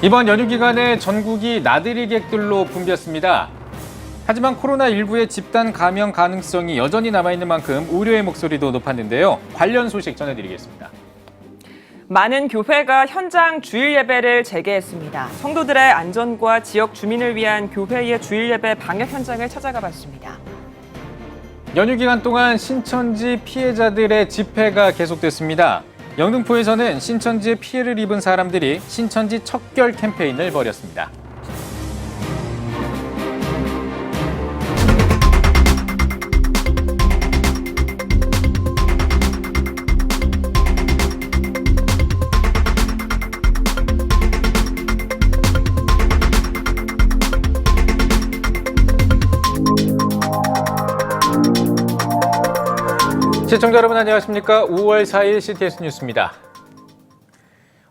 이번 연휴 기간에 전국이 나들이 객들로 붐볐습니다. 하지만 코로나19의 집단 감염 가능성이 여전히 남아있는 만큼 우려의 목소리도 높았는데요. 관련 소식 전해드리겠습니다. 많은 교회가 현장 주일 예배를 재개했습니다. 성도들의 안전과 지역 주민을 위한 교회의 주일 예배 방역 현장을 찾아가 봤습니다. 연휴 기간 동안 신천지 피해자들의 집회가 계속됐습니다. 영등포에서는 신천지에 피해를 입은 사람들이 신천지 척결 캠페인을 벌였습니다. 시청자 여러분 안녕하십니까? 5월 4일 CTS 뉴스입니다.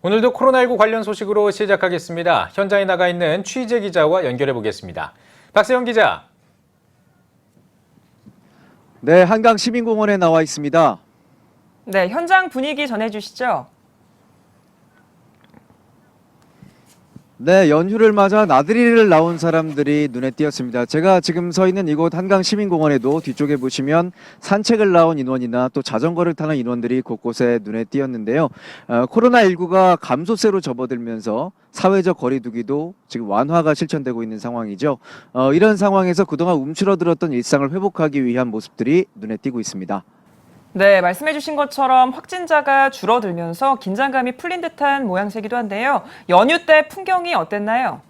오늘도 코로나19 관련 소식으로 시작하겠습니다. 현장에 나가 있는 취재 기자와 연결해 보겠습니다. 박세영 기자. 네, 한강 시민공원에 나와 있습니다. 네, 현장 분위기 전해주시죠. 네, 연휴를 맞아 나들이를 나온 사람들이 눈에 띄었습니다. 제가 지금 서 있는 이곳 한강 시민공원에도 뒤쪽에 보시면 산책을 나온 인원이나 또 자전거를 타는 인원들이 곳곳에 눈에 띄었는데요. 코로나19가 감소세로 접어들면서 사회적 거리두기도 지금 완화가 실천되고 있는 상황이죠. 이런 상황에서 그동안 움츠러들었던 일상을 회복하기 위한 모습들이 눈에 띄고 있습니다. 네, 말씀해주신 것처럼 확진자가 줄어들면서 긴장감이 풀린 듯한 모양새기도 한데요. 연휴 때 풍경이 어땠나요?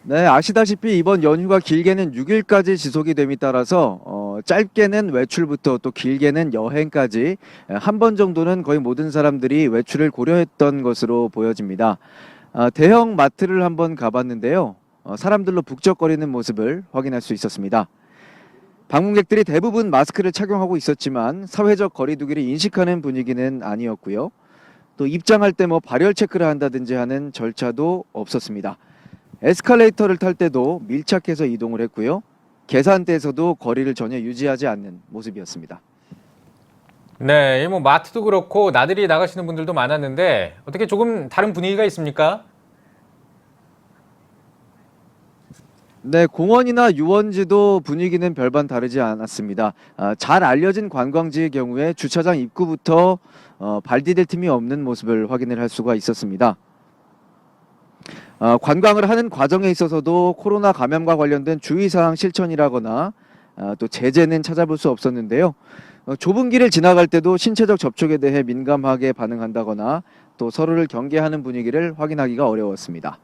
네, 아시다시피 이번 연휴가 길게는 6일까지 지속이 됨에 따라서 짧게는 외출부터 또 길게는 여행까지 한 번 정도는 거의 모든 사람들이 외출을 고려했던 것으로 보여집니다. 대형 마트를 한번 가봤는데요. 사람들로 북적거리는 모습을 확인할 수 있었습니다. 방문객들이 대부분 마스크를 착용하고 있었지만 사회적 거리두기를 인식하는 분위기는 아니었고요. 또 입장할 때 발열 체크를 한다든지 하는 절차도 없었습니다. 에스컬레이터를 탈 때도 밀착해서 이동을 했고요. 계산대에서도 거리를 전혀 유지하지 않는 모습이었습니다. 네, 마트도 그렇고 나들이 나가시는 분들도 많았는데 어떻게 조금 다른 분위기가 있습니까? 네, 공원이나 유원지도 분위기는 별반 다르지 않았습니다. 잘 알려진 관광지의 경우에 주차장 입구부터 발 디딜 틈이 없는 모습을 확인을 할 수가 있었습니다. 관광을 하는 과정에 있어서도 코로나 감염과 관련된 주의사항 실천이라거나 또 제재는 찾아볼 수 없었는데요. 좁은 길을 지나갈 때도 신체적 접촉에 대해 민감하게 반응한다거나 또 서로를 경계하는 분위기를 확인하기가 어려웠습니다.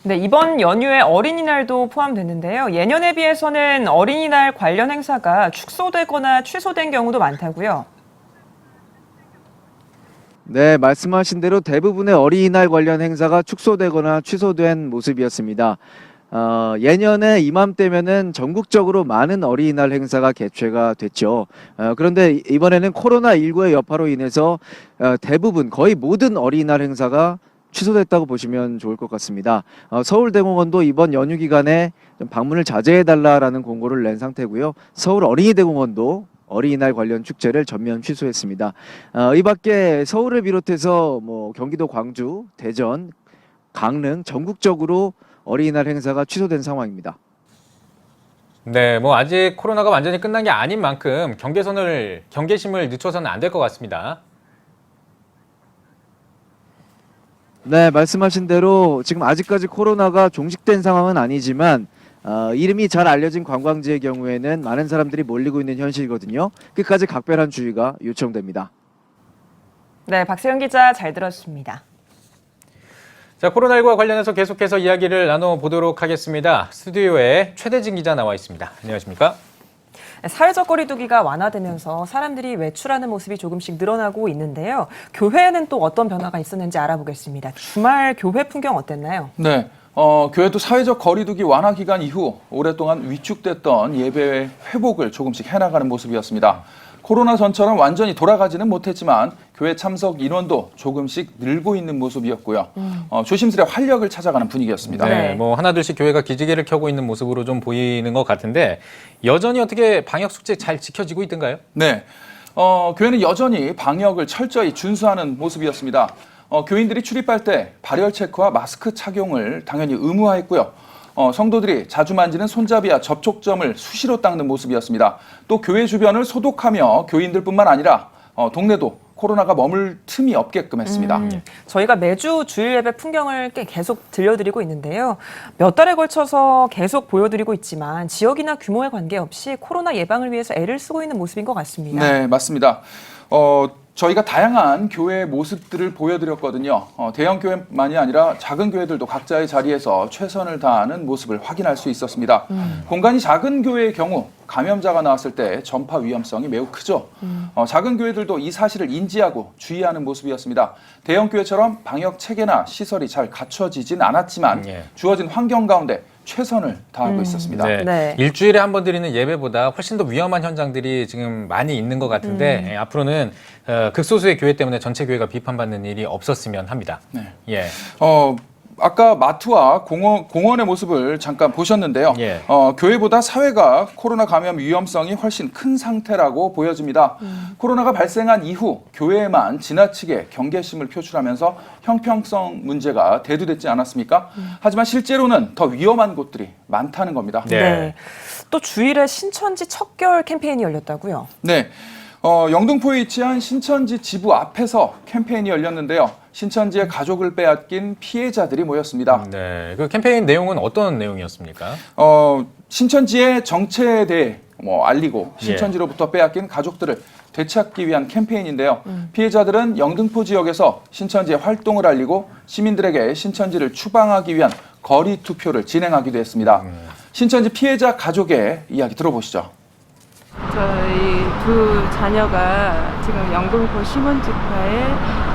네, 이번 연휴에 어린이날도 포함됐는데요. 예년에 비해서는 어린이날 관련 행사가 축소되거나 취소된 경우도 많다고요. 네, 말씀하신 대로 대부분의 어린이날 관련 행사가 축소되거나 취소된 모습이었습니다. 예년에 이맘때면은 전국적으로 많은 어린이날 행사가 개최가 됐죠. 그런데 이번에는 코로나19의 여파로 인해서 대부분 거의 모든 어린이날 행사가 취소됐다고 보시면 좋을 것 같습니다. 서울대공원도 이번 연휴 기간에 방문을 자제해달라라는 공고를 낸 상태고요. 서울 어린이대공원도 어린이날 관련 축제를 전면 취소했습니다. 이 밖에 서울을 비롯해서 경기도 광주, 대전, 강릉 전국적으로 어린이날 행사가 취소된 상황입니다. 네, 아직 코로나가 완전히 끝난 게 아닌 만큼 경계심을 늦춰서는 안 될 것 같습니다. 네, 말씀하신 대로 지금 아직까지 코로나가 종식된 상황은 아니지만 이름이 잘 알려진 관광지의 경우에는 많은 사람들이 몰리고 있는 현실이거든요. 끝까지 각별한 주의가 요청됩니다. 네, 박세영 기자 잘 들었습니다. 자, 코로나19와 관련해서 계속해서 이야기를 나눠보도록 하겠습니다. 스튜디오에 최대진 기자 나와 있습니다. 안녕하십니까? 사회적 거리두기가 완화되면서 사람들이 외출하는 모습이 조금씩 늘어나고 있는데요. 교회에는 또 어떤 변화가 있었는지 알아보겠습니다. 주말 교회 풍경 어땠나요? 네, 교회도 사회적 거리두기 완화 기간 이후 오랫동안 위축됐던 예배 회복을 조금씩 해나가는 모습이었습니다. 코로나 전처럼 완전히 돌아가지는 못했지만 교회 참석 인원도 조금씩 늘고 있는 모습이었고요. 조심스레 활력을 찾아가는 분위기였습니다. 네, 하나둘씩 교회가 기지개를 켜고 있는 모습으로 좀 보이는 것 같은데 여전히 어떻게 방역 수칙 잘 지켜지고 있던가요? 네, 교회는 여전히 방역을 철저히 준수하는 모습이었습니다. 교인들이 출입할 때 발열 체크와 마스크 착용을 당연히 의무화했고요. 성도들이 자주 만지는 손잡이와 접촉점을 수시로 닦는 모습이었습니다. 또 교회 주변을 소독하며 교인들뿐만 아니라 동네도 코로나가 머물 틈이 없게끔 했습니다. 저희가 매주 주일 예배 풍경을 계속 들려드리고 있는데요. 몇 달에 걸쳐서 계속 보여드리고 있지만 지역이나 규모에 관계없이 코로나 예방을 위해서 애를 쓰고 있는 모습인 것 같습니다. 네, 맞습니다. 저희가 다양한 교회의 모습들을 보여드렸거든요. 대형 교회만이 아니라 작은 교회들도 각자의 자리에서 최선을 다하는 모습을 확인할 수 있었습니다. 공간이 작은 교회의 경우 감염자가 나왔을 때 전파 위험성이 매우 크죠. 작은 교회들도 이 사실을 인지하고 주의하는 모습이었습니다. 대형 교회처럼 방역 체계나 시설이 잘 갖춰지진 않았지만 주어진 환경 가운데 최선을 다하고 있었습니다. 네. 네. 일주일에 한 번 드리는 예배보다 훨씬 더 위험한 현장들이 지금 많이 있는 것 같은데 앞으로는 극소수의 교회 때문에 전체 교회가 비판받는 일이 없었으면 합니다. 네. 예. 아까 마트와 공원의 모습을 잠깐 보셨는데요. 예. 교회보다 사회가 코로나 감염 위험성이 훨씬 큰 상태라고 보여집니다. 코로나가 발생한 이후 교회에만 지나치게 경계심을 표출하면서 형평성 문제가 대두됐지 않았습니까? 하지만 실제로는 더 위험한 곳들이 많다는 겁니다. 네. 네. 또 주일에 신천지 척결 캠페인이 열렸다고요? 네. 영등포에 위치한 신천지 지부 앞에서 캠페인이 열렸는데요. 신천지의 가족을 빼앗긴 피해자들이 모였습니다. 네. 그 캠페인 내용은 어떤 내용이었습니까? 신천지의 정체에 대해 알리고 신천지로부터 빼앗긴 가족들을 되찾기 위한 캠페인인데요. 피해자들은 영등포 지역에서 신천지의 활동을 알리고 시민들에게 신천지를 추방하기 위한 거리 투표를 진행하기도 했습니다. 신천지 피해자 가족의 이야기 들어보시죠. 저희 두 자녀가 지금 영등포 시몬지파에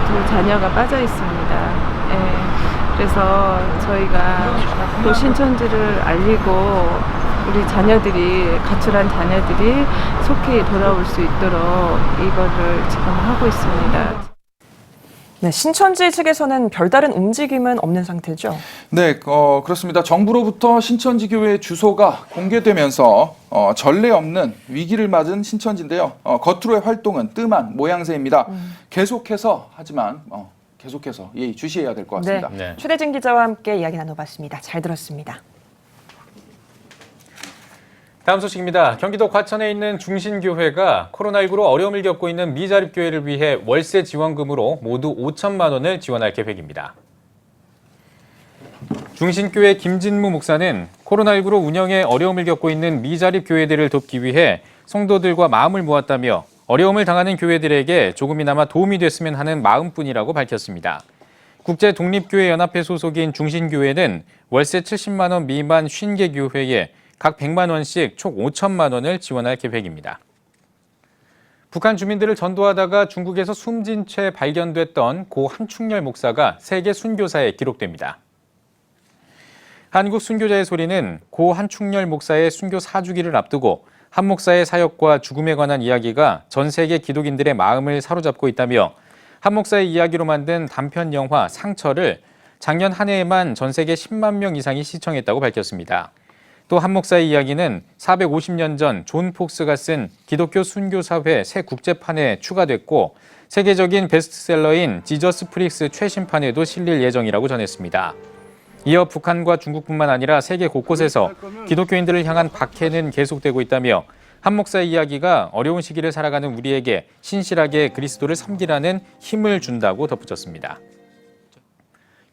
두 자녀가 빠져 있습니다. 예, 그래서 저희가 또 신천지를 알리고 우리 자녀들이 가출한 자녀들이 속히 돌아올 수 있도록 이거를 지금 하고 있습니다. 네, 신천지 측에서는 별다른 움직임은 없는 상태죠? 네, 그렇습니다. 정부로부터 신천지 교회의 주소가 공개되면서 전례 없는 위기를 맞은 신천지인데요. 겉으로의 활동은 뜸한 모양새입니다. 계속해서 예의 주시해야 될 것 같습니다. 네. 최대진 기자와 함께 이야기 나눠봤습니다. 잘 들었습니다. 다음 소식입니다. 경기도 과천에 있는 중신교회가 코로나19로 어려움을 겪고 있는 미자립교회를 위해 월세 지원금으로 모두 5천만 원을 지원할 계획입니다. 중신교회 김진무 목사는 코로나19로 운영에 어려움을 겪고 있는 미자립교회들을 돕기 위해 성도들과 마음을 모았다며 어려움을 당하는 교회들에게 조금이나마 도움이 됐으면 하는 마음뿐이라고 밝혔습니다. 국제독립교회연합회 소속인 중신교회는 월세 70만 원 미만 50개 교회에 각 100만 원씩 총 5천만 원을 지원할 계획입니다. 북한 주민들을 전도하다가 중국에서 숨진 채 발견됐던 고 한충렬 목사가 세계 순교사에 기록됩니다. 한국 순교자의 소리는 고 한충렬 목사의 순교 4주기를 앞두고 한 목사의 사역과 죽음에 관한 이야기가 전 세계 기독인들의 마음을 사로잡고 있다며 한 목사의 이야기로 만든 단편 영화 상처를 작년 한 해에만 전 세계 10만 명 이상이 시청했다고 밝혔습니다. 또 한 목사의 이야기는 450년 전 존 폭스가 쓴 기독교 순교사회 새 국제판에 추가됐고 세계적인 베스트셀러인 지저스 프릭스 최신판에도 실릴 예정이라고 전했습니다. 이어 북한과 중국뿐만 아니라 세계 곳곳에서 기독교인들을 향한 박해는 계속되고 있다며 한 목사의 이야기가 어려운 시기를 살아가는 우리에게 신실하게 그리스도를 섬기라는 힘을 준다고 덧붙였습니다.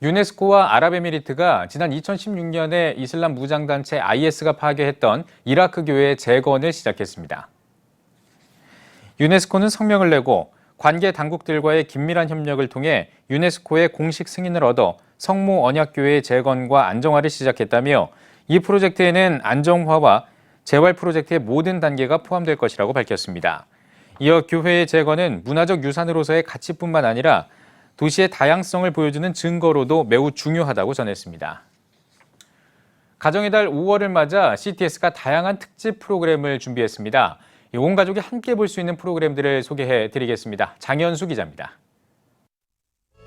유네스코와 아랍에미리트가 지난 2016년에 이슬람 무장단체 IS가 파괴했던 이라크 교회의 재건을 시작했습니다. 유네스코는 성명을 내고 관계 당국들과의 긴밀한 협력을 통해 유네스코의 공식 승인을 얻어 성모 언약교회의 재건과 안정화를 시작했다며 이 프로젝트에는 안정화와 재활 프로젝트의 모든 단계가 포함될 것이라고 밝혔습니다. 이어 교회의 재건은 문화적 유산으로서의 가치뿐만 아니라 도시의 다양성을 보여주는 증거로도 매우 중요하다고 전했습니다. 가정의 달 5월을 맞아 CTS가 다양한 특집 프로그램을 준비했습니다. 온 가족이 함께 볼 수 있는 프로그램들을 소개해드리겠습니다. 장현수 기자입니다.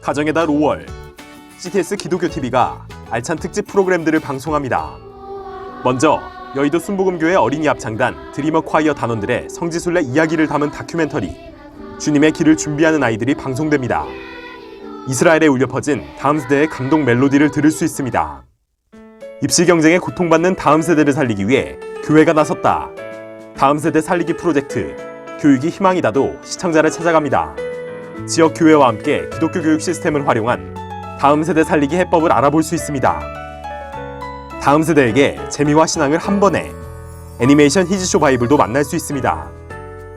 가정의 달 5월, CTS 기독교TV가 알찬 특집 프로그램들을 방송합니다. 먼저 여의도 순복음교회 어린이 합창단 드리머 콰이어 단원들의 성지순례 이야기를 담은 다큐멘터리 주님의 길을 준비하는 아이들이 방송됩니다. 이스라엘에 울려 퍼진 다음 세대의 감동 멜로디를 들을 수 있습니다. 입시 경쟁에 고통받는 다음 세대를 살리기 위해 교회가 나섰다. 다음 세대 살리기 프로젝트 교육이 희망이다도 시청자를 찾아갑니다. 지역 교회와 함께 기독교 교육 시스템을 활용한 다음 세대 살리기 해법을 알아볼 수 있습니다. 다음 세대에게 재미와 신앙을 한 번에 애니메이션 히즈쇼 바이블도 만날 수 있습니다.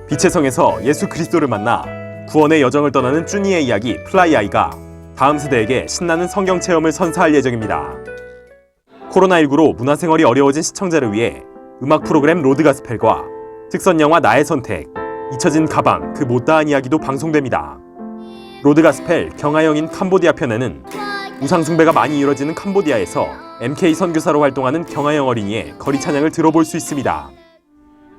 빛의 성에서 예수 그리스도를 만나 구원의 여정을 떠나는 쭈니의 이야기 플라이 아이가 다음 세대에게 신나는 성경 체험을 선사할 예정입니다. 코로나19로 문화생활이 어려워진 시청자를 위해 음악 프로그램 로드 가스펠과 특선 영화 나의 선택, 잊혀진 가방, 그 못다한 이야기도 방송됩니다. 로드 가스펠 경하영인 캄보디아 편에는 우상 숭배가 많이 이루어지는 캄보디아에서 MK 선교사로 활동하는 경하영 어린이의 거리 찬양을 들어볼 수 있습니다.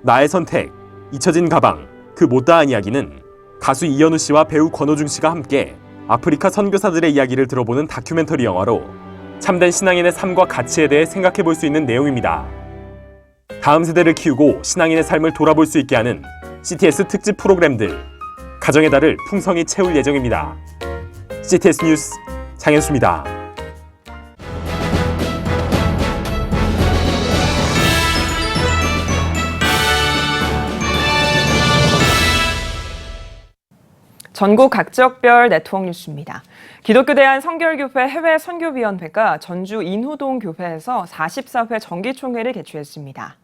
나의 선택, 잊혀진 가방, 그 못다한 이야기는 가수 이현우 씨와 배우 권호중 씨가 함께 아프리카 선교사들의 이야기를 들어보는 다큐멘터리 영화로 참된 신앙인의 삶과 가치에 대해 생각해 볼 수 있는 내용입니다. 다음 세대를 키우고 신앙인의 삶을 돌아볼 수 있게 하는 CTS 특집 프로그램들, 가정의 달을 풍성히 채울 예정입니다. CTS 뉴스 장현수입니다. 전국 각적별 네트워크 뉴스입니다. 기독교 대한성결교회 해외선교위원회가 전주 인후동 교회에서 44회 정기총회를 개최했습니다.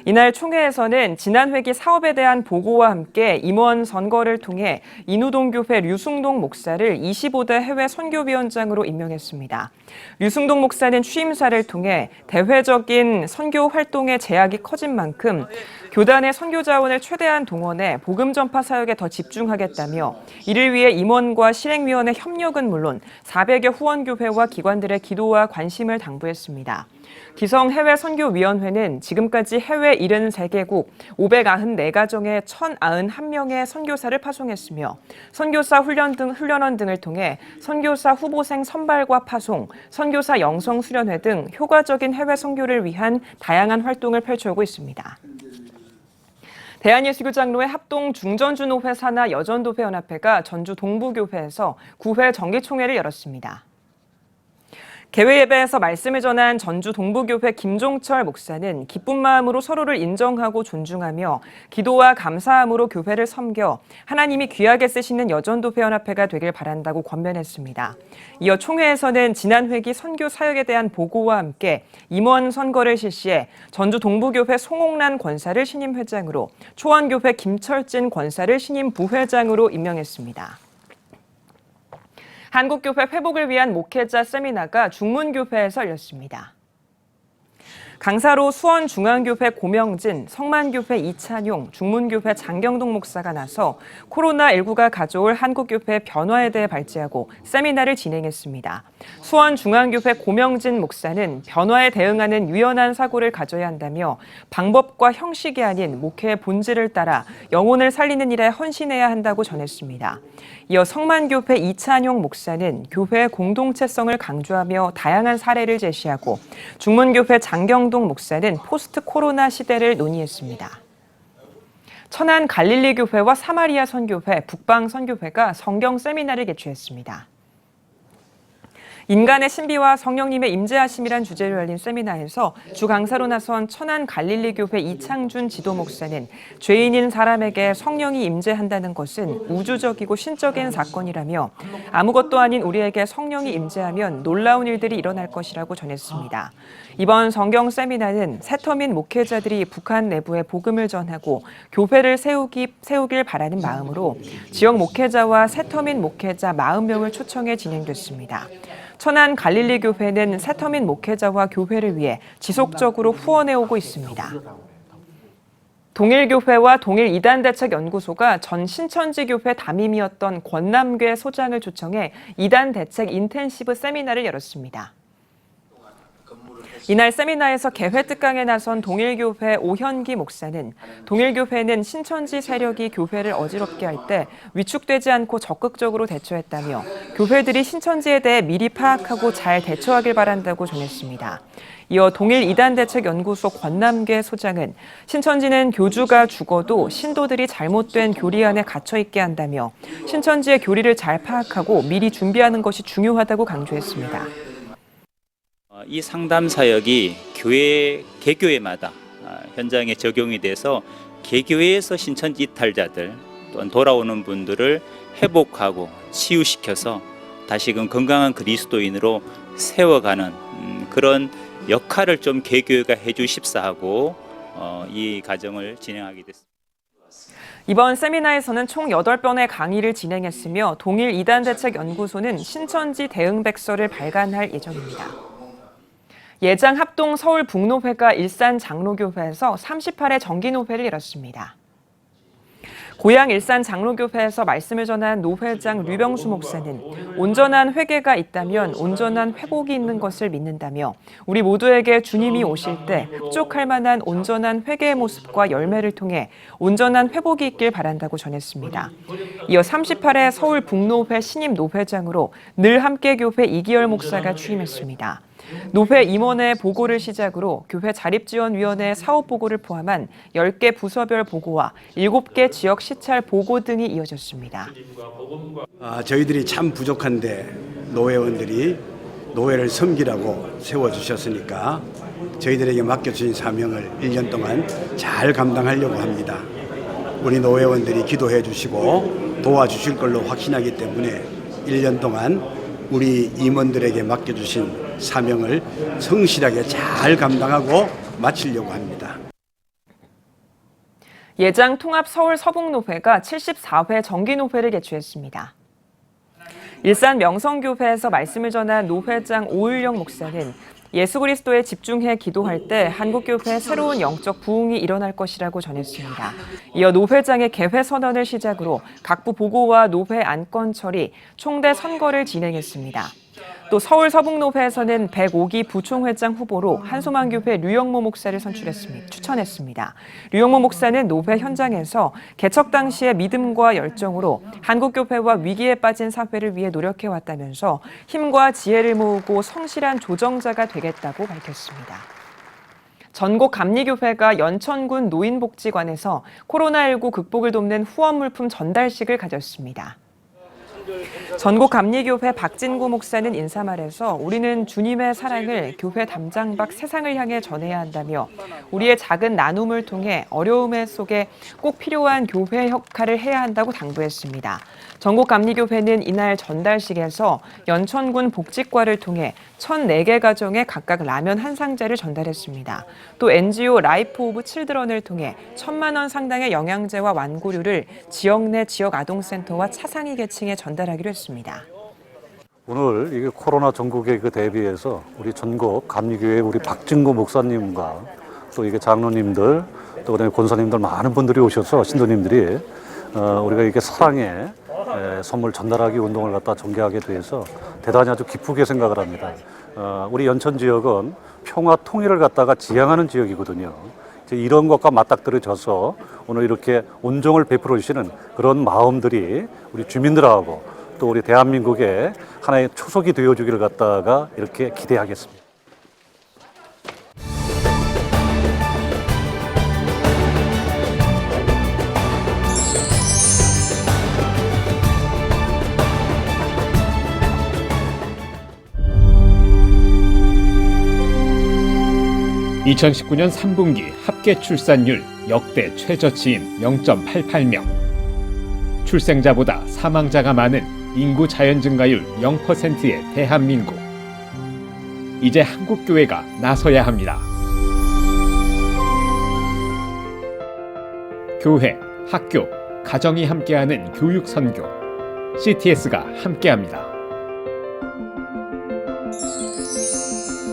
이날 총회에서는 지난 회기 사업에 대한 보고와 함께 임원 선거를 통해 인후동 교회 류승동 목사를 25대 해외 선교위원장으로 임명했습니다. 류승동 목사는 취임사를 통해 대외적인 선교 활동의 제약이 커진 만큼 교단의 선교 자원을 최대한 동원해 복음 전파 사역에 더 집중하겠다며 이를 위해 임원과 실행위원회 협력은 물론 400여 후원교회와 기관들의 기도와 관심을 당부했습니다. 기성해외선교위원회는 지금까지 해외 73개국 594가정에 1,091명의 선교사를 파송했으며 선교사 훈련원 등을 통해 선교사 후보생 선발과 파송, 선교사 영성 수련회 등 효과적인 해외 선교를 위한 다양한 활동을 펼쳐오고 있습니다. 대한예수교장로회 합동 중전주노회 산하 여전도회연합회가 전주 동부교회에서 9회 정기총회를 열었습니다. 개회 예배에서 말씀을 전한 전주 동부교회 김종철 목사는 기쁜 마음으로 서로를 인정하고 존중하며 기도와 감사함으로 교회를 섬겨 하나님이 귀하게 쓰시는 여전도회연합회가 되길 바란다고 권면했습니다. 이어 총회에서는 지난 회기 선교 사역에 대한 보고와 함께 임원 선거를 실시해 전주 동부교회 송옥란 권사를 신임 회장으로, 초원교회 김철진 권사를 신임 부회장으로 임명했습니다. 한국교회 회복을 위한 목회자 세미나가 중문교회에서 열렸습니다. 강사로 수원중앙교회 고명진, 성만교회 이찬용, 중문교회 장경동 목사가 나서 코로나19가 가져올 한국교회 변화에 대해 발제하고 세미나를 진행했습니다. 수원중앙교회 고명진 목사는 변화에 대응하는 유연한 사고를 가져야 한다며 방법과 형식이 아닌 목회의 본질을 따라 영혼을 살리는 일에 헌신해야 한다고 전했습니다. 이어 성만교회 이찬용 목사는 교회의 공동체성을 강조하며 다양한 사례를 제시하고 중문교회 장경동 목사는 포스트 코로나 시대를 논의했습니다. 천안 갈릴리 교회와 사마리아 선교회, 북방 선교회가 성경 세미나를 개최했습니다. 인간의 신비와 성령님의 임재하심이란 주제로 열린 세미나에서 주 강사로 나선 천안 갈릴리 교회 이창준 지도 목사는 죄인인 사람에게 성령이 임재한다는 것은 우주적이고 신적인 사건이라며 아무것도 아닌 우리에게 성령이 임재하면 놀라운 일들이 일어날 것이라고 전했습니다. 이번 성경 세미나는 새터민 목회자들이 북한 내부에 복음을 전하고 교회를 세우길 바라는 마음으로 지역 목회자와 새터민 목회자 40명을 초청해 진행됐습니다. 천안 갈릴리 교회는 새터민 목회자와 교회를 위해 지속적으로 후원해오고 있습니다. 동일교회와 동일이단대책연구소가 전 신천지교회 담임이었던 권남괴 소장을 초청해 이단대책 인텐시브 세미나를 열었습니다. 이날 세미나에서 개회 특강에 나선 동일교회 오현기 목사는 동일교회는 신천지 세력이 교회를 어지럽게 할 때 위축되지 않고 적극적으로 대처했다며 교회들이 신천지에 대해 미리 파악하고 잘 대처하길 바란다고 전했습니다. 이어 동일이단대책연구소 권남계 소장은 신천지는 교주가 죽어도 신도들이 잘못된 교리 안에 갇혀 있게 한다며 신천지의 교리를 잘 파악하고 미리 준비하는 것이 중요하다고 강조했습니다. 이 상담 사역이 개교회마다 현장에 적용이 돼서 개교회에서 신천지 이탈자들 또한 돌아오는 분들을 회복하고 치유시켜서 다시금 건강한 그리스도인으로 세워가는 그런 역할을 좀 개교회가 해주십사 하고 이 과정을 진행하게 됐습니다. 이번 세미나에서는 총 8번의 강의를 진행했으며 동일이단대책연구소는 신천지 대응백서를 발간할 예정입니다. 예장 합동 서울북노회가 일산 장로교회에서 38회 정기노회를 열었습니다. 고양 일산 장로교회에서 말씀을 전한 노회장 류병수 목사는 온전한 회개가 있다면 온전한 회복이 있는 것을 믿는다며 우리 모두에게 주님이 오실 때 흡족할 만한 온전한 회개의 모습과 열매를 통해 온전한 회복이 있길 바란다고 전했습니다. 이어 38회 서울북노회 신임 노회장으로 늘 함께 교회 이기열 목사가 취임했습니다. 노회 임원회 보고를 시작으로 교회 자립지원위원회 사업 보고를 포함한 10개 부서별 보고와 7개 지역 시찰 보고 등이 이어졌습니다. 저희들이 참 부족한데 노회원들이 노회를 섬기라고 세워주셨으니까 저희들에게 맡겨주신 사명을 1년 동안 잘 감당하려고 합니다. 우리 노회원들이 기도해 주시고 도와주실 걸로 확신하기 때문에 1년 동안 우리 임원들에게 맡겨주신 사명을 성실하게 잘 감당하고 마치려고 합니다. 예장 통합 서울 서북노회가 74회 정기노회를 개최했습니다. 일산 명성교회에서 말씀을 전한 노회장 오을영 목사는 예수 그리스도에 집중해 기도할 때 한국교회의 새로운 영적 부흥이 일어날 것이라고 전했습니다. 이어 노회장의 개회 선언을 시작으로 각부 보고와 노회 안건 처리, 총대 선거를 진행했습니다. 또 서울 서북노회에서는 105기 부총회장 후보로 한소망교회 류영모 목사를 추천했습니다. 류영모 목사는 노회 현장에서 개척 당시의 믿음과 열정으로 한국교회와 위기에 빠진 사회를 위해 노력해왔다면서 힘과 지혜를 모으고 성실한 조정자가 되겠다고 밝혔습니다. 전국 감리교회가 연천군 노인복지관에서 코로나19 극복을 돕는 후원물품 전달식을 가졌습니다. 전국 감리교회 박진구 목사는 인사말에서 우리는 주님의 사랑을 교회 담장 밖 세상을 향해 전해야 한다며 우리의 작은 나눔을 통해 어려움 속에 꼭 필요한 교회 역할을 해야 한다고 당부했습니다. 전국 감리교회는 이날 전달식에서 연천군 복지과를 통해 1,004개 가정에 각각 라면 한 상자를 전달했습니다. 또 NGO 라이프 오브 칠드런을 통해 1,000만 원 상당의 영양제와 완고류를 지역 내 지역 아동센터와 차상위 계층에 전달하기로 했습니다. 오늘 이게 코로나 전국에 대비해서 우리 전국 감리교회 우리 박진구 목사님과 또 이게 장로님들 또 그다음에 권사님들 많은 분들이 오셔서 신도님들이 우리가 이렇게 사랑의 선물 전달하기 운동을 갖다 전개하게 돼서 대단히 아주 기쁘게 생각을 합니다. 우리 연천 지역은 평화 통일을 갖다가 지향하는 지역이거든요. 이런 것과 맞닥뜨려져서 오늘 이렇게 온종을 베풀어 주시는 그런 마음들이 우리 주민들하고 또 우리 대한민국의 하나의 초석이 되어주기를 갖다가 이렇게 기대하겠습니다. (2019년 3분기) 합계 출산율 역대 최저치인 0.88명. 출생자보다 사망자가 많은 인구 자연 증가율 0%의 대한민국. 이제 한국교회가 나서야 합니다. 교회, 학교, 가정이 함께하는 교육 선교. CTS가 함께합니다.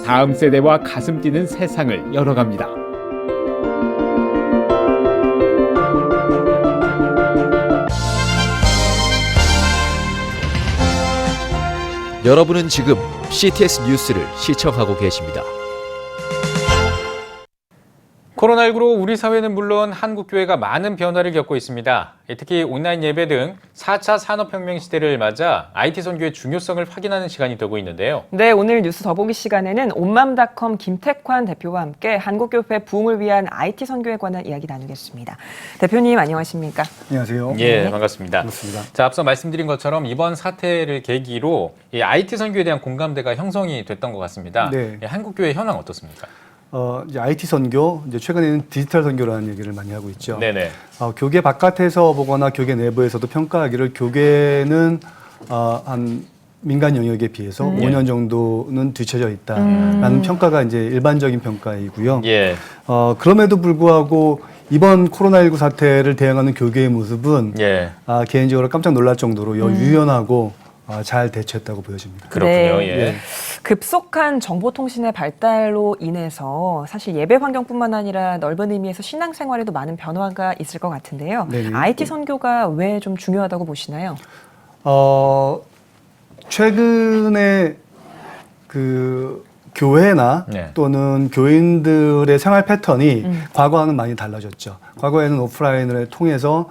다음 세대와 가슴 뛰는 세상을 열어갑니다. 여러분은 지금 CTS 뉴스를 시청하고 계십니다. 코로나19로 우리 사회는 물론 한국 교회가 많은 변화를 겪고 있습니다. 특히 온라인 예배 등 4차 산업혁명 시대를 맞아 IT 선교의 중요성을 확인하는 시간이 되고 있는데요. 네, 오늘 뉴스 더보기 시간에는 온맘닷컴 김택환 대표와 함께 한국교회 부흥을 위한 IT 선교에 관한 이야기 나누겠습니다. 대표님 안녕하십니까? 안녕하세요. 예, 반갑습니다. 반갑습니다. 자, 앞서 말씀드린 것처럼 이번 사태를 계기로 이 IT 선교에 대한 공감대가 형성이 됐던 것 같습니다. 네. 한국교회 현황 어떻습니까? 이제 IT 선교, 이제 최근에는 디지털 선교라는 얘기를 많이 하고 있죠. 네네. 교계 바깥에서 보거나 교계 내부에서도 평가하기를 교계는 한 민간 영역에 비해서 5년 정도는 뒤처져 있다라는 평가가 이제 일반적인 평가이고요. 예. 그럼에도 불구하고 이번 코로나19 사태를 대응하는 교계의 모습은 예. 개인적으로 깜짝 놀랄 정도로 유연하고 잘 대처했다고 보여집니다. 그렇군요. 네. 예. 급속한 정보통신의 발달로 인해서 사실 예배 환경뿐만 아니라 넓은 의미에서 신앙생활에도 많은 변화가 있을 것 같은데요. 네네. IT 선교가 왜 좀 중요하다고 보시나요? 최근에 그 교회나 네. 또는 교인들의 생활 패턴이 과거와는 많이 달라졌죠. 과거에는 오프라인을 통해서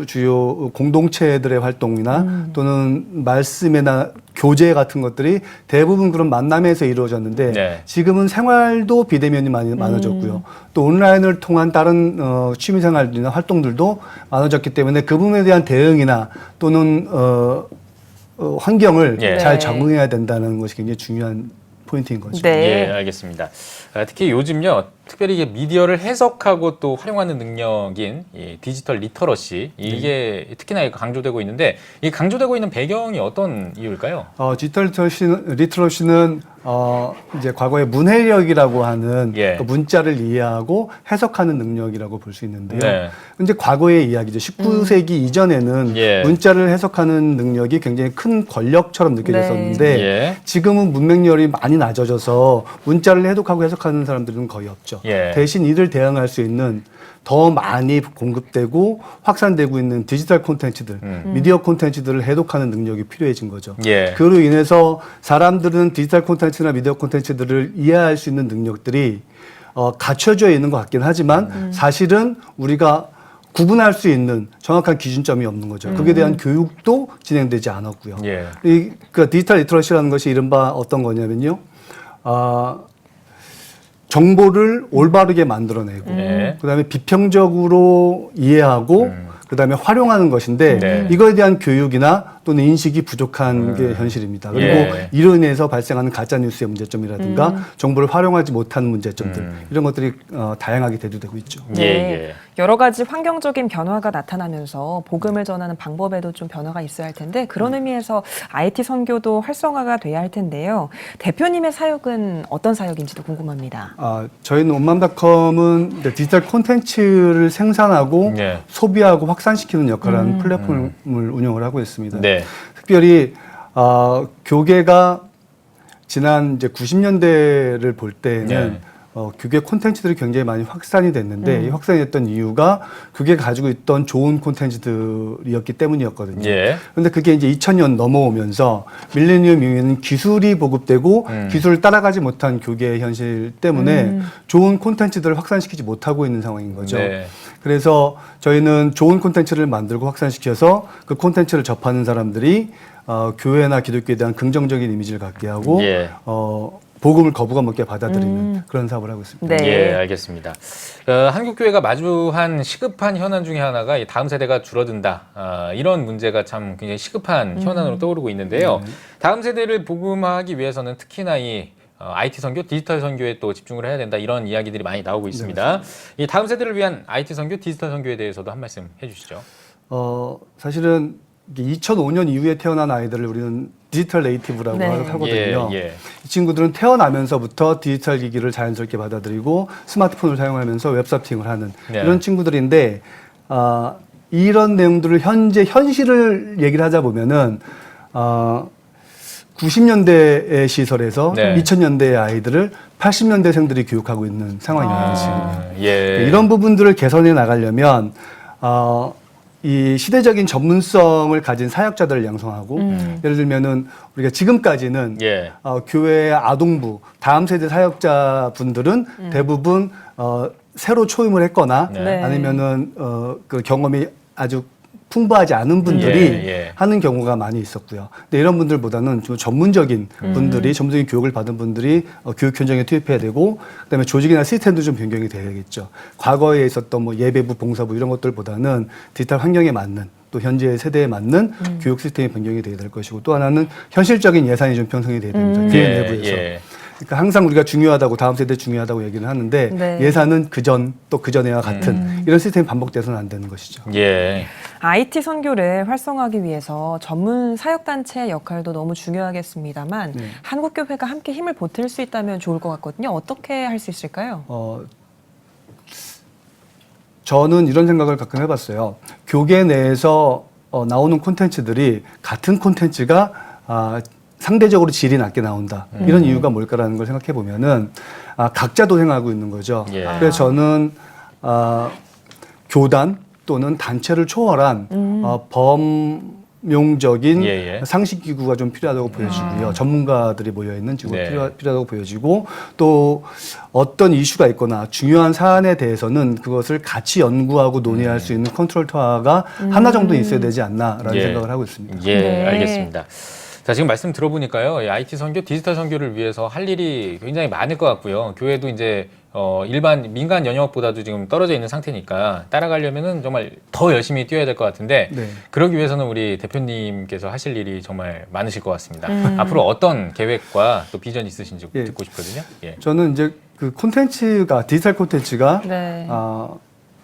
주요 공동체들의 활동이나 또는 말씀이나 교제 같은 것들이 대부분 그런 만남에서 이루어졌는데 네. 지금은 생활도 비대면이 많이 많아졌고요. 또 온라인을 통한 다른 취미생활이나 활동들도 많아졌기 때문에 그 부분에 대한 대응이나 또는 환경을 예. 잘 네. 적응해야 된다는 것이 굉장히 중요한 포인트인 거죠. 네. 예, 알겠습니다. 특히 요즘요, 특별히 이게 미디어를 해석하고 또 활용하는 능력인 이 디지털 리터러시, 이게 특히나 강조되고 있는데, 이 강조되고 있는 배경이 어떤 이유일까요? 디지털 리터러시는 이제 과거의 문해력이라고 하는 예. 그 문자를 이해하고 해석하는 능력이라고 볼 수 있는데요. 네. 근데 과거의 이야기죠. 19세기 이전에는 예. 문자를 해석하는 능력이 굉장히 큰 권력처럼 느껴졌었는데 예. 지금은 문맹률이 많이 낮아져서 문자를 해독하고 해석하는 사람들은 거의 없죠. 예. 대신 이를 대응할 수 있는 더 많이 공급되고 확산되고 있는 디지털 콘텐츠들, 미디어 콘텐츠들을 해독하는 능력이 필요해진 거죠. 예. 그로 인해서 사람들은 디지털 콘텐츠나 미디어 콘텐츠들을 이해할 수 있는 능력들이 갖춰져 있는 것 같긴 하지만 사실은 우리가 구분할 수 있는 정확한 기준점이 없는 거죠. 그에 대한 교육도 진행되지 않았고요. 예. 그 디지털 리터러시라는 것이 이른바 어떤 거냐면요. 정보를 올바르게 만들어내고 그다음에 비평적으로 이해하고 그다음에 활용하는 것인데 네. 이거에 대한 교육이나 또는 인식이 부족한 게 현실입니다. 그리고 예. 이로 인해서 발생하는 가짜 뉴스의 문제점이라든가 정보를 활용하지 못하는 문제점들 이런 것들이 다양하게 대두되고 있죠. 예, 예. 여러 가지 환경적인 변화가 나타나면서 복음을 전하는 방법에도 좀 변화가 있어야 할 텐데 그런 의미에서 IT 선교도 활성화가 돼야 할 텐데요. 대표님의 사역은 어떤 사역인지도 궁금합니다. 저희는 온맘닷컴은 디지털 콘텐츠를 생산하고 예. 소비하고 확산시키는 역할을 하는 플랫폼을 운영을 하고 있습니다. 네. 특별히 교계가 지난 이제 90년대를 볼 때는 네. 교계 콘텐츠들이 굉장히 많이 확산이 됐는데 이 확산이 됐던 이유가 교계가 가지고 있던 좋은 콘텐츠들이었기 때문이었거든요. 예. 그런데 그게 이제 2000년 넘어오면서 밀레니엄 이후에는 기술이 보급되고 기술을 따라가지 못한 교계의 현실 때문에 좋은 콘텐츠들을 확산시키지 못하고 있는 상황인 거죠. 네. 그래서 저희는 좋은 콘텐츠를 만들고 확산시켜서 그 콘텐츠를 접하는 사람들이 교회나 기독교에 대한 긍정적인 이미지를 갖게 하고 예. 복음을 거부감 없게 받아들이는 그런 사업을 하고 있습니다. 네. 예, 알겠습니다. 한국교회가 마주한 시급한 현안 중에 하나가 이 다음 세대가 줄어든다. 이런 문제가 참 굉장히 시급한 현안으로 떠오르고 있는데요. 다음 세대를 복음화하기 위해서는 특히나 이 IT 선교, 디지털 선교에 또 집중을 해야 된다. 이런 이야기들이 많이 나오고 있습니다. 이 다음 세대를 위한 IT 선교, 디지털 선교에 대해서도 한 말씀 해주시죠. 사실은 2005년 이후에 태어난 아이들을 우리는 디지털 네이티브라고 네. 하거든요. 예. 이 친구들은 태어나면서부터 디지털 기기를 자연스럽게 받아들이고 스마트폰을 사용하면서 웹서핑을 하는 네. 이런 친구들인데 이런 내용들을 현실을 얘기를 하자 보면은 90년대의 시설에서 네. 2000년대의 아이들을 80년대생들이 교육하고 있는 상황이라는 것입니다. 예. 이런 부분들을 개선해 나가려면 이 시대적인 전문성을 가진 사역자들을 양성하고 예를 들면은 우리가 지금까지는 교회 아동부 다음 세대 사역자분들은 대부분 새로 초임을 했거나 네. 아니면은 그 경험이 아주 풍부하지 않은 분들이 예. 하는 경우가 많이 있었고요. 근데 이런 분들보다는 좀 전문적인 분들이 전문적인 교육을 받은 분들이 교육 현장에 투입해야 되고, 그다음에 조직이나 시스템도 좀 변경이 돼야겠죠. 과거에 있었던 뭐 예배부, 봉사부 이런 것들보다는 디지털 환경에 맞는 또 현재 세대에 맞는 교육 시스템이 변경이 돼야 될 것이고, 또 하나는 현실적인 예산이 좀 편성이 돼야 됩니다. 교회 내부에서. 그러니까 항상 우리가 중요하다고, 다음 세대 중요하다고 얘기를 하는데 네. 예산은 그전 또 그전에와 같은 이런 시스템이 반복돼서는 안 되는 것이죠. 예. IT 선교를 활성화하기 위해서 전문 사역단체의 역할도 너무 중요하겠습니다만 네. 한국교회가 함께 힘을 보탤 수 있다면 좋을 것 같거든요. 어떻게 할 수 있을까요? 저는 이런 생각을 가끔 해봤어요. 교계 내에서 나오는 콘텐츠들이 같은 콘텐츠가 상대적으로 질이 낮게 나온다. 이런 이유가 뭘까라는 걸 생각해 보면은 각자 도생하고 있는 거죠. 예. 그래서 저는 교단 또는 단체를 초월한 범용적인 예. 상식 기구가 좀 필요하다고 보여지고요. 전문가들이 모여 있는 기구가 네. 필요하다고 보여지고, 또 어떤 이슈가 있거나 중요한 사안에 대해서는 그것을 같이 연구하고 논의할 수 있는 컨트롤 타워가 하나 정도 있어야 되지 않나라는 예. 생각을 하고 있습니다. 예, 네. 알겠습니다. 자, 지금 말씀 들어보니까요, 이 IT 선교, 디지털 선교를 위해서 할 일이 굉장히 많을 것 같고요. 교회도 이제 일반 민간 영역보다도 지금 떨어져 있는 상태니까 따라가려면은 정말 더 열심히 뛰어야 될 것 같은데, 네. 그러기 위해서는 우리 대표님께서 하실 일이 정말 많으실 것 같습니다. 앞으로 어떤 계획과 또 비전이 있으신지 예. 듣고 싶거든요. 예. 저는 이제 그 콘텐츠가, 디지털 콘텐츠가 네.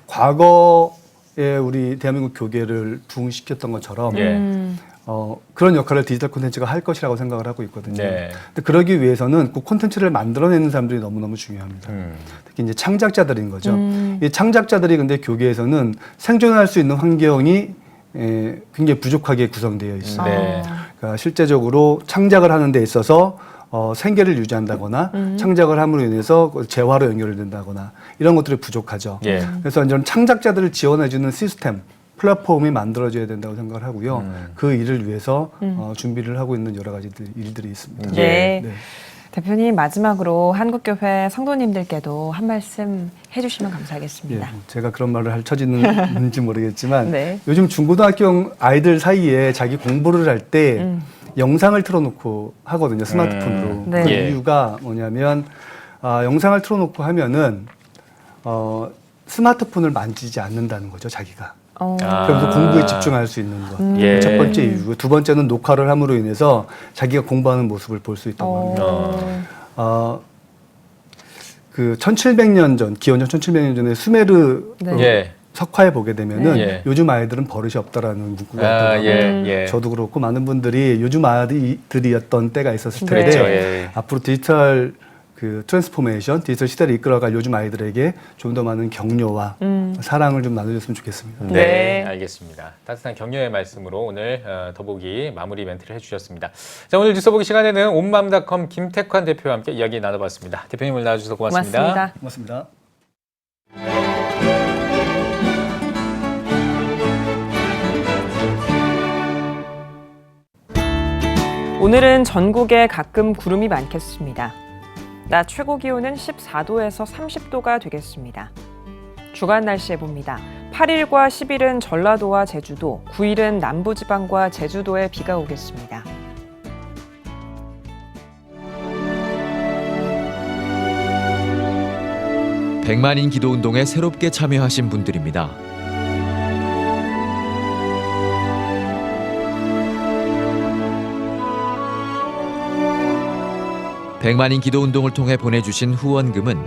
과거에 우리 대한민국 교계를 부흥시켰던 것처럼 예. 그런 역할을 디지털 콘텐츠가 할 것이라고 생각을 하고 있거든요. 네. 근데 그러기 위해서는 그 콘텐츠를 만들어내는 사람들이 너무너무 중요합니다. 특히 이제 창작자들인 거죠. 이 창작자들이 근데 교계에서는 생존할 수 있는 환경이 굉장히 부족하게 구성되어 있어요. 네. 그러니까 실제적으로 창작을 하는 데 있어서 생계를 유지한다거나 창작을 함으로 인해서 재화로 연결된다거나 이런 것들이 부족하죠. 예. 그래서 이제 창작자들을 지원해주는 시스템, 플랫폼이 만들어져야 된다고 생각을 하고요. 그 일을 위해서 준비를 하고 있는 여러 가지 일들이 있습니다. 네. 네. 대표님, 마지막으로 한국교회 성도님들께도 한 말씀 해주시면 감사하겠습니다. 예, 제가 그런 말을 할 처지는지 모르겠지만 네. 요즘 중고등학교 아이들 사이에 자기 공부를 할 때 영상을 틀어놓고 하거든요. 스마트폰으로. 네. 그 예. 이유가 뭐냐면 영상을 틀어놓고 하면은 스마트폰을 만지지 않는다는 거죠, 자기가. 그러면서 공부에 집중할 수 있는 것. 예. 첫 번째 이유고, 두 번째는 녹화를 함으로 인해서 자기가 공부하는 모습을 볼 수 있다고 합니다. 그 1700년 전, 기원전 1700년 전에 수메르 네. 예. 석화에 보게 되면은 예. 요즘 아이들은 버릇이 없다라는 문구가 있더라고요. 예. 저도 그렇고 많은 분들이 요즘 아이들이었던 때가 있었을 텐데 그랬죠. 예. 앞으로 디지털 그 트랜스포메이션, 디지털 시대를 이끌어갈 요즘 아이들에게 좀 더 많은 격려와 사랑을 좀 나눠줬으면 좋겠습니다. 네, 네. 알겠습니다. 따뜻한 격려의 말씀으로 오늘 더보기 마무리 멘트를 해주셨습니다. 자, 오늘 뉴스 보기 시간에는 온맘닷컴 김택환 대표와 함께 이야기 나눠봤습니다. 대표님 오늘 나와주셔서 고맙습니다. 고맙습니다. 고맙습니다. 오늘은 전국에 가끔 구름이 많겠습니다. 낮 최고 기온은 14도에서 30도가 되겠습니다. 주간 날씨 봅니다. 8일과 10일은 전라도와 제주도, 9일은 남부지방과 제주도에 비가 오겠습니다. 백만인 기도운동에 새롭게 참여하신 분들입니다. 백만인 기도운동을 통해 보내주신 후원금은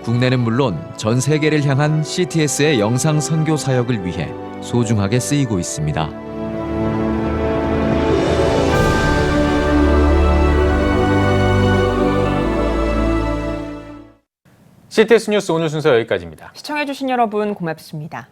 국내는 물론 전 세계를 향한 CTS의 영상 선교 사역을 위해 소중하게 쓰이고 있습니다. CTS 뉴스 오늘 순서 여기까지입니다. 시청해주신 여러분 고맙습니다.